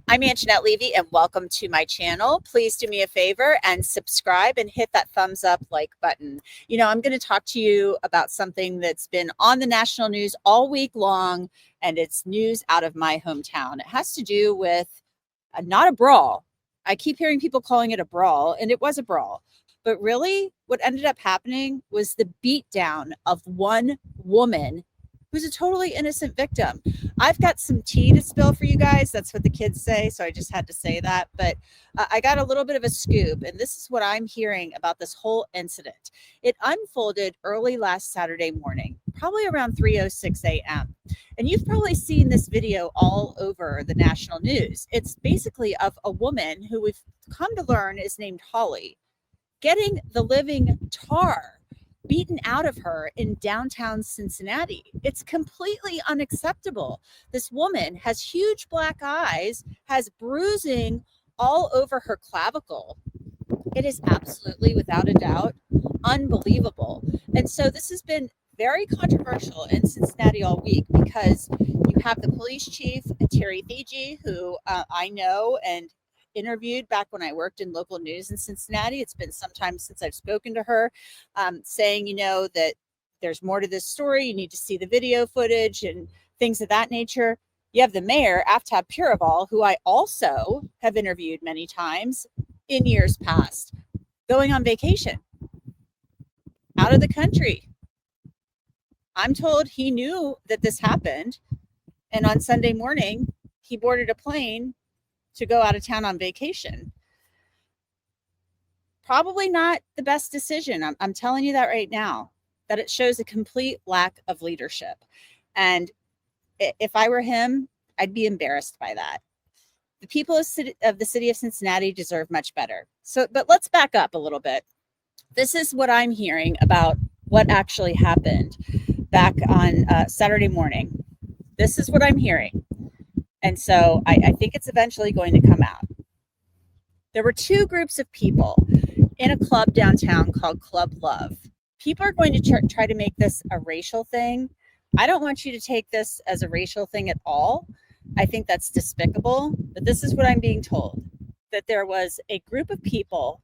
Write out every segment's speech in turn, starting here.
I'm Anjanette Levy, and welcome to my channel. Please do me a favor and subscribe and hit that thumbs up like button. I'm going to talk to you about something that's been on the national news all week long, and it's news out of my hometown. It has to do with not a brawl. I keep hearing people calling it a brawl, and it was a brawl. But really, what ended up happening was the beatdown of one woman who's a totally innocent victim. I've got some tea to spill for you guys. That's what the kids say. So I just had to say that. But I got a little bit of a scoop, and this is what I'm hearing about this whole incident. It unfolded early last Saturday morning, probably around 3:06 a.m. And you've probably seen this video all over the national news. It's basically of a woman who we've come to learn is named Holly, getting the living tar beaten out of her in downtown Cincinnati. It's completely unacceptable. This woman has huge black eyes, has bruising all over her clavicle. It is absolutely, without a doubt, unbelievable. And so this has been very controversial in Cincinnati all week because you have the police chief, Terry Fiji, who I know and interviewed back when I worked in local news in Cincinnati. It's been some time since I've spoken to her, saying, that there's more to this story. You need to see the video footage and things of that nature. You have the mayor, Aftab Pureval, who I also have interviewed many times in years past, going on vacation out of the country. I'm told he knew that this happened, and on Sunday morning, he boarded a plane to go out of town on vacation. Probably not the best decision. I'm telling you that right now, that it shows a complete lack of leadership. And if I were him, I'd be embarrassed by that. The people of the city of Cincinnati deserve much better. But let's back up a little bit. This is what I'm hearing about what actually happened back on Saturday morning. This is what I'm hearing. And so I think it's eventually going to come out. There were two groups of people in a club downtown called Club Love. People are going to try to make this a racial thing. I don't want you to take this as a racial thing at all. I think that's despicable. But this is what I'm being told, that there was a group of people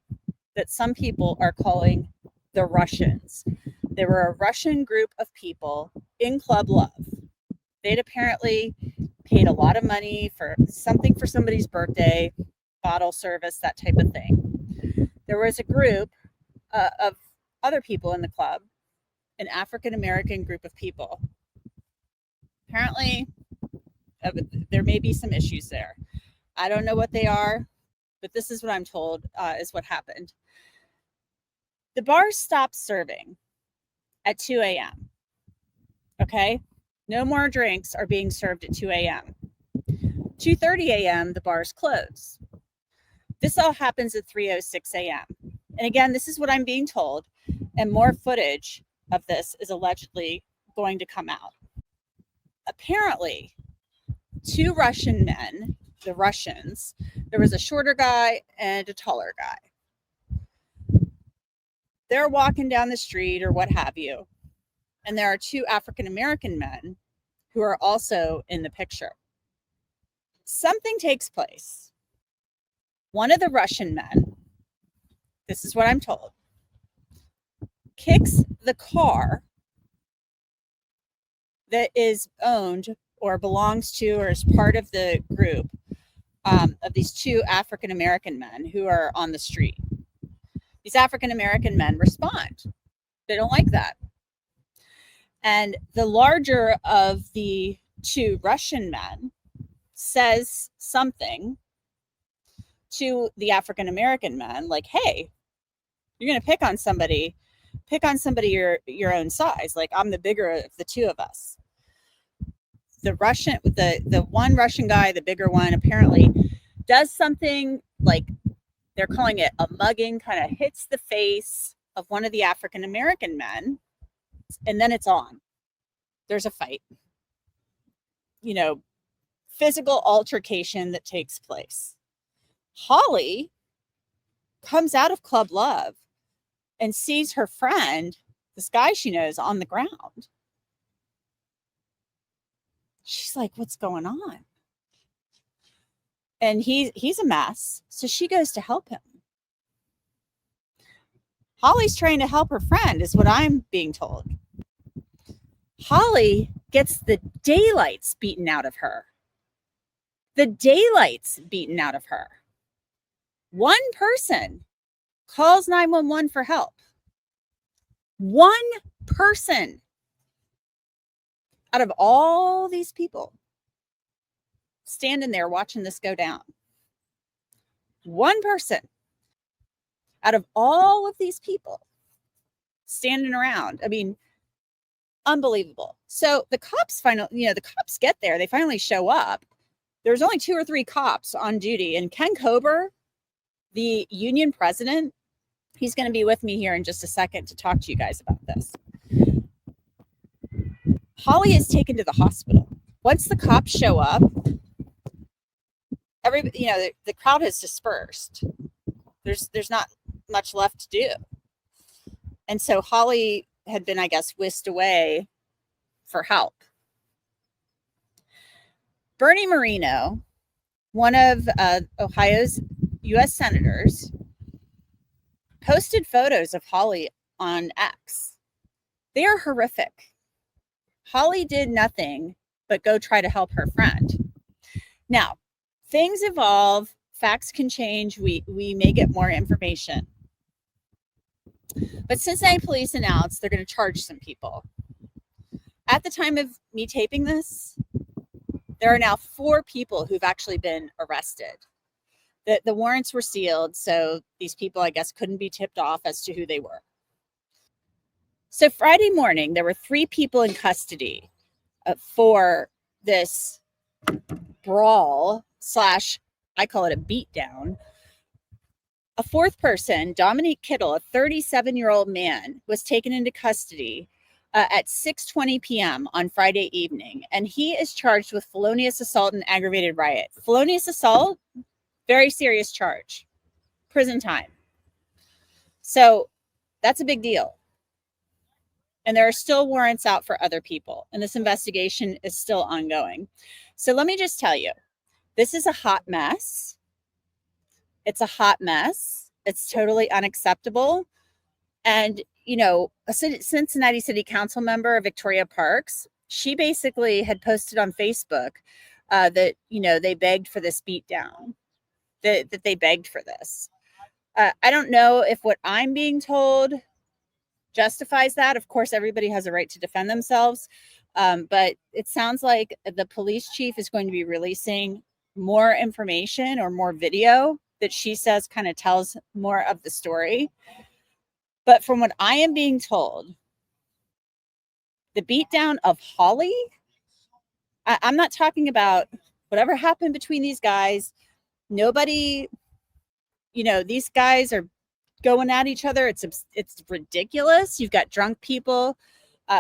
that some people are calling the Russians. There were a Russian group of people in Club Love. They'd apparently paid a lot of money for something for somebody's birthday, bottle service, that type of thing. There was a group of other people in the club, an African-American group of people. Apparently, there may be some issues there. I don't know what they are, but this is what I'm told is what happened. The bars stopped serving at 2 a.m. Okay? No more drinks are being served at 2 a.m. 2:30 a.m., the bars close. This all happens at 3:06 a.m. And again, this is what I'm being told, and more footage of this is allegedly going to come out. Apparently, two Russian men, the Russians, there was a shorter guy and a taller guy. They're walking down the street or what have you, and there are two African-American men who are also in the picture. Something takes place. One of the Russian men, this is what I'm told, kicks the car that is owned or belongs to or is part of the group of these two African-American men who are on the street. These African-American men respond. They don't like that. And the larger of the two Russian men says something to the African-American men, like, hey, you're going to pick on somebody your own size. Like, I'm the bigger of the two of us. The one Russian guy, the bigger one, apparently does something like, they're calling it a mugging, kind of hits the face of one of the African-American men, and then it's on. There's a fight. Physical altercation that takes place. Holly comes out of Club Love and sees her friend, this guy she knows, on the ground. She's like, what's going on? And he's a mess. So she goes to help him. Holly's trying to help her friend, is what I'm being told. Holly gets the daylights beaten out of her. The daylights beaten out of her. One person calls 911 for help. One person out of all these people standing there watching this go down. One person out of all of these people standing around. I mean, unbelievable. So the cops the cops get there. They finally show up. There's only 2 or 3 cops on duty. And Ken Kober, the union president, he's going to be with me here in just a second to talk to you guys about this. Holly is taken to the hospital. Once the cops show up, the crowd has dispersed. There's not much left to do. And so Holly had been, I guess, whisked away for help. Bernie Moreno, one of Ohio's U.S. senators, posted photos of Holly on X. They are horrific. Holly did nothing but go try to help her friend. Now, things evolve, facts can change, we may get more information. But Cincinnati police announced they're going to charge some people. At the time of me taping this, there are now 4 people who've actually been arrested. The warrants were sealed, so these people, I guess, couldn't be tipped off as to who they were. So Friday morning, there were 3 people in custody for this brawl / I call it a beatdown. A 4th person, Dominique Kittle, a 37-year-old man, was taken into custody at 6:20 p.m. on Friday evening, and he is charged with felonious assault and aggravated riot. Felonious assault, very serious charge, prison time. So that's a big deal. And there are still warrants out for other people, and this investigation is still ongoing. So let me just tell you, this is a hot mess. It's a hot mess. It's totally unacceptable. And, a Cincinnati City Council member, Victoria Parks, she basically had posted on Facebook that, they begged for this beatdown, that they begged for this. I don't know if what I'm being told justifies that. Of course, everybody has a right to defend themselves. But it sounds like the police chief is going to be releasing more information or more video that she says kind of tells more of the story. But from what I am being told, the beatdown of Holly, I'm not talking about whatever happened between these guys. Nobody, these guys are going at each other. It's ridiculous. You've got drunk people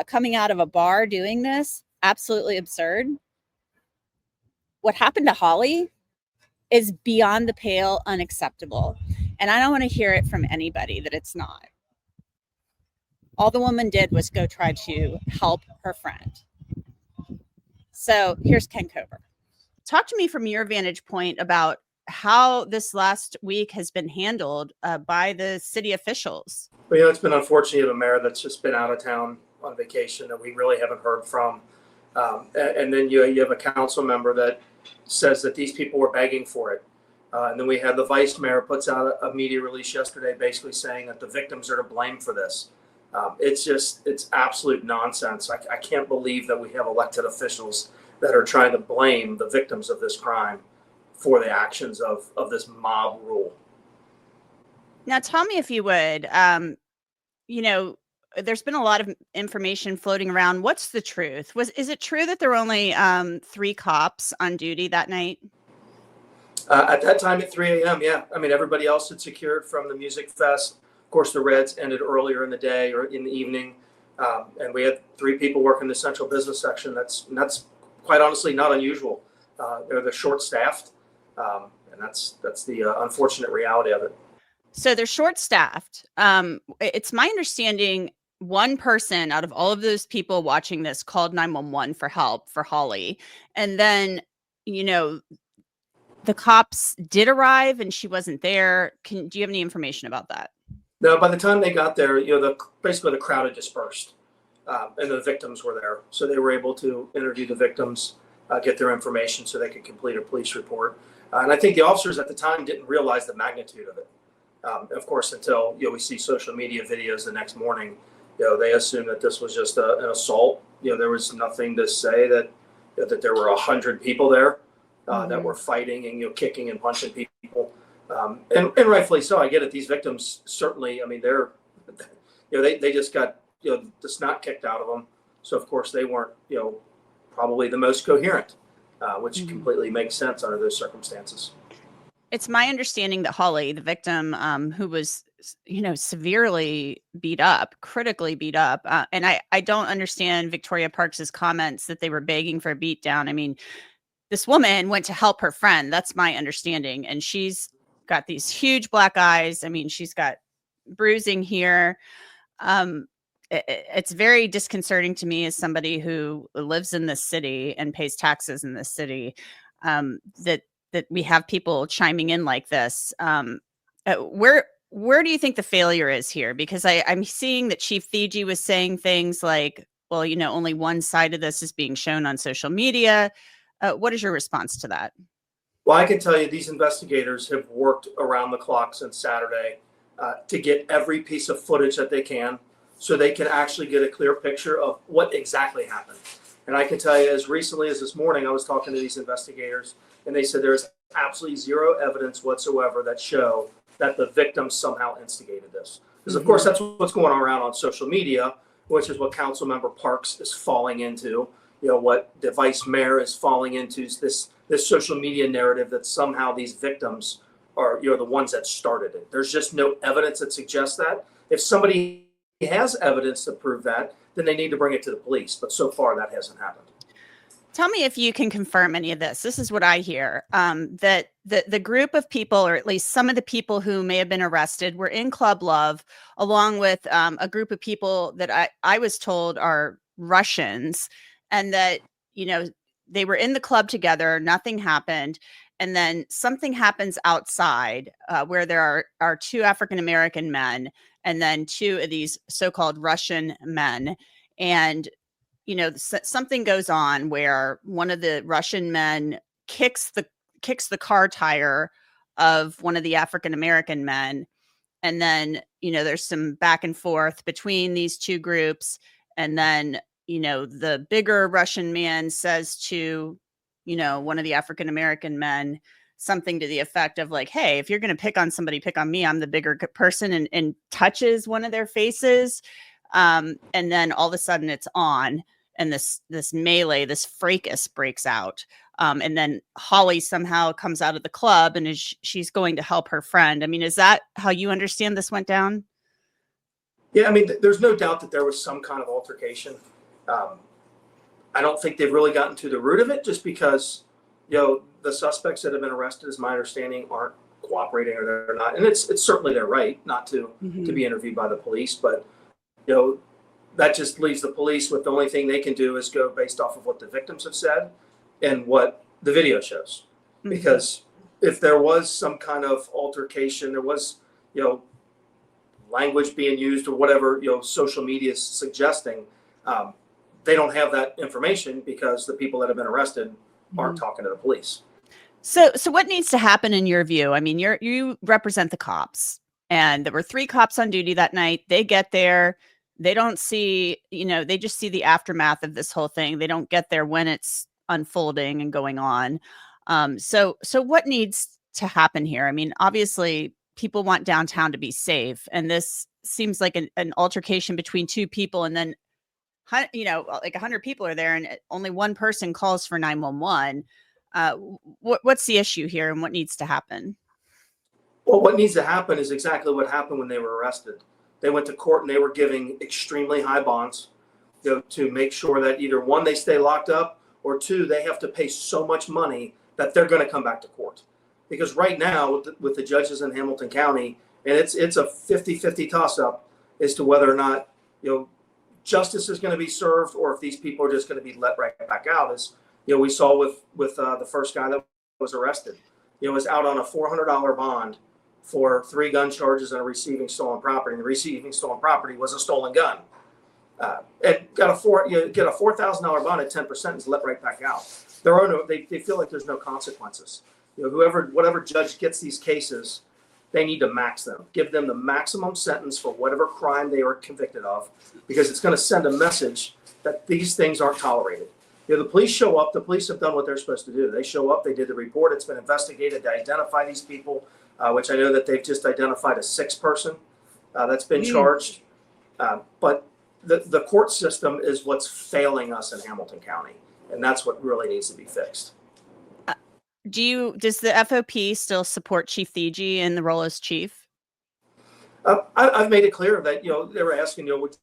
coming out of a bar doing this. Absolutely absurd. What happened to Holly is beyond the pale, unacceptable. And I don't want to hear it from anybody that it's not. All the woman did was go try to help her friend. So here's Ken Kober. Talk to me from your vantage point about how this last week has been handled by the city officials. Well, it's been unfortunate. You have a mayor that's just been out of town on vacation that we really haven't heard from. And then you have a council member that says that these people were begging for it. And then we had the vice mayor puts out a media release yesterday basically saying that the victims are to blame for this. It's absolute nonsense. I can't believe that we have elected officials that are trying to blame the victims of this crime for the actions of this mob rule. Now, tell me if you would, there's been a lot of information floating around. What's the truth? Is it true that there were only 3 cops on duty that night? At that time at 3 a.m., yeah. I mean, everybody else had secured from the music fest. Of course, the Reds ended earlier in the day or in the evening. And we had 3 people working the central business section. That's quite honestly not unusual. They're short-staffed, and that's the unfortunate reality of it. So they're short-staffed. It's my understanding one person out of all of those people watching this called 911 for help for Holly. And then, the cops did arrive and she wasn't there. Do you have any information about that? No, by the time they got there, basically the crowd had dispersed, and the victims were there, so they were able to interview the victims, get their information, so they could complete a police report. And I think the officers at the time didn't realize the magnitude of it. Of course, until we see social media videos the next morning, they assumed that this was just an assault. There was nothing to say that that there were 100 people there that were fighting and kicking and punching people. And rightfully so. I get it. These victims certainly, I mean, they're, they just got, the snot kicked out of them. So of course they weren't, probably the most coherent, which completely makes sense under those circumstances. It's my understanding that Holly, the victim, who was, severely beat up, critically beat up. And I don't understand Victoria Parks's comments that they were begging for a beat down. I mean, this woman went to help her friend. That's my understanding. And she's got these huge black eyes. I mean, she's got bruising here. It's very disconcerting to me as somebody who lives in this city and pays taxes in this city, that we have people chiming in like this. Where do you think the failure is here? Because I'm seeing that Chief Thigi was saying things like, well, only one side of this is being shown on social media. What is your response to that? Well, I can tell you these investigators have worked around the clock since Saturday to get every piece of footage that they can so they can actually get a clear picture of what exactly happened. And I can tell you, as recently as this morning, I was talking to these investigators, and they said there's absolutely zero evidence whatsoever that show that the victim somehow instigated this. Because, of course, that's what's going on around on social media, which is what Councilmember Parks is falling into. What the vice mayor is falling into is this social media narrative that somehow these victims are, the ones that started it. There's just no evidence that suggests that. If somebody has evidence to prove that, then they need to bring it to the police. But so far, that hasn't happened. Tell me if you can confirm any of this. This is what I hear, that the group of people, or at least some of the people who may have been arrested, were in Club Love, along with a group of people that I was told are Russians, and that, they were in the club together, nothing happened. And then something happens outside where there are two African-American men and then two of these so-called Russian men. And something goes on where one of the Russian men kicks the car tire of one of the African-American men. And then, there's some back and forth between these two groups. And then, the bigger Russian man says to, one of the African-American men, something to the effect of like, hey, if you're going to pick on somebody, pick on me. I'm the bigger person, and touches one of their faces. And then all of a sudden it's on. And this melee, this fracas breaks out. And then Holly somehow comes out of the club and she's going to help her friend. I mean, is that how you understand this went down? Yeah, I mean, there's no doubt that there was some kind of altercation. I don't think they've really gotten to the root of it, just because, the suspects that have been arrested, as my understanding, aren't cooperating, or they're not. And it's certainly their right not to be interviewed by the police. But, that just leaves the police with the only thing they can do is go based off of what the victims have said and what the video shows. Because if there was some kind of altercation, there was, language being used or whatever, social media is suggesting, they don't have that information because the people that have been arrested aren't talking to the police. So what needs to happen in your view? I mean, you represent the cops, and there were 3 cops on duty that night. They get there. They don't see, they just see the aftermath of this whole thing. They don't get there when it's unfolding and going on. So what needs to happen here? I mean, obviously people want downtown to be safe, and this seems like an altercation between 2 people, and then, like 100 people are there and only one person calls for 911. What's the issue here, and what needs to happen? Well, what needs to happen is exactly what happened when they were arrested. They went to court and they were giving extremely high bonds, to make sure that either 1, they stay locked up, or 2, they have to pay so much money that they're going to come back to court. Because right now with the judges in Hamilton County, and it's a 50-50 toss-up as to whether or not, justice is going to be served, or if these people are just going to be let right back out, as we saw with the first guy that was arrested. is out on a $400 bond for 3 gun charges and receiving stolen property. And the receiving stolen property was a stolen gun. And got you get a $4,000 bond at 10% and is let right back out. There are no, they feel like there's no consequences. Whatever judge gets these cases, they need to max them, give them the maximum sentence for whatever crime they were convicted of, because it's going to send a message that these things aren't tolerated. The police show up. The police have done what they're supposed to do. They show up. They did the report. It's been investigated to identify these people, which I know that they've just identified a 6th person that's been charged. But the court system is what's failing us in Hamilton County, and that's what really needs to be fixed. Does the FOP still support Chief Thigi in the role as chief? I've made it clear that they were asking would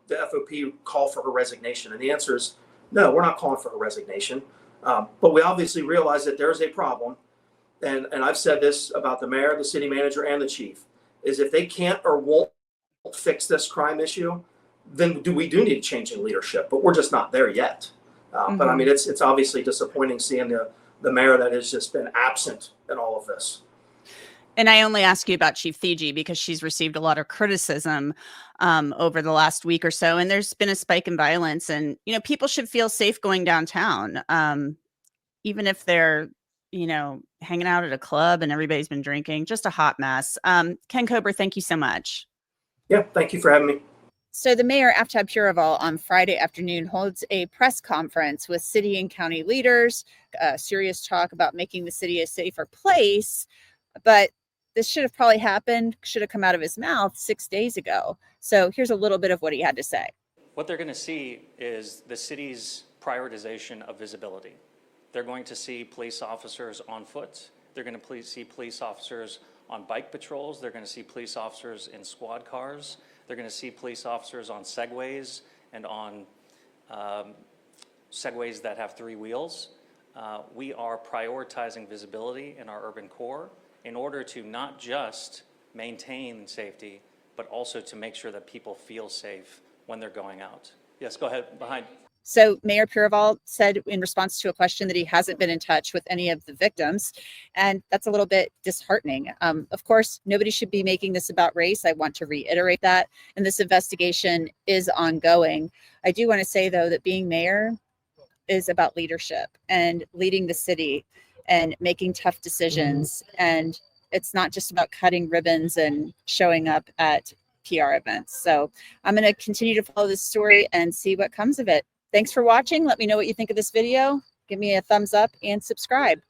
the FOP call for her resignation, and the answer is no. We're not calling for her resignation, but we obviously realize that there is a problem, and I've said this about the mayor, the city manager, and the chief, is if they can't or won't fix this crime issue, then we do need a change in leadership, but we're just not there yet. But I mean, it's obviously disappointing seeing the mayor that has just been absent in all of this. And I only ask you about Chief Thigi because she's received a lot of criticism over the last week or so, and there's been a spike in violence. And people should feel safe going downtown, even if they're hanging out at a club and everybody's been drinking. Just a hot mess. Ken Kober, thank you so much. Yeah, thank you for having me. So the mayor, Aftab Pureval, on Friday afternoon holds a press conference with city and county leaders, serious talk about making the city a safer place. But this should have probably happened, should have come out of his mouth 6 days ago. So here's a little bit of what he had to say. What they're going to see is the city's prioritization of visibility. They're going to see police officers on foot. They're going to see police officers on bike patrols. They're going to see police officers in squad cars. They're going to see police officers on Segways and on Segways that have 3 wheels. We are prioritizing visibility in our urban core in order to not just maintain safety, but also to make sure that people feel safe when they're going out. Yes, go ahead, behind. So Mayor Pureval said in response to a question that he hasn't been in touch with any of the victims, and that's a little bit disheartening. Of course, nobody should be making this about race. I want to reiterate that, and this investigation is ongoing. I do want to say, though, that being mayor is about leadership and leading the city and making tough decisions, and it's not just about cutting ribbons and showing up at PR events. So I'm going to continue to follow this story and see what comes of it. Thanks for watching. Let me know what you think of this video. Give me a thumbs up and subscribe.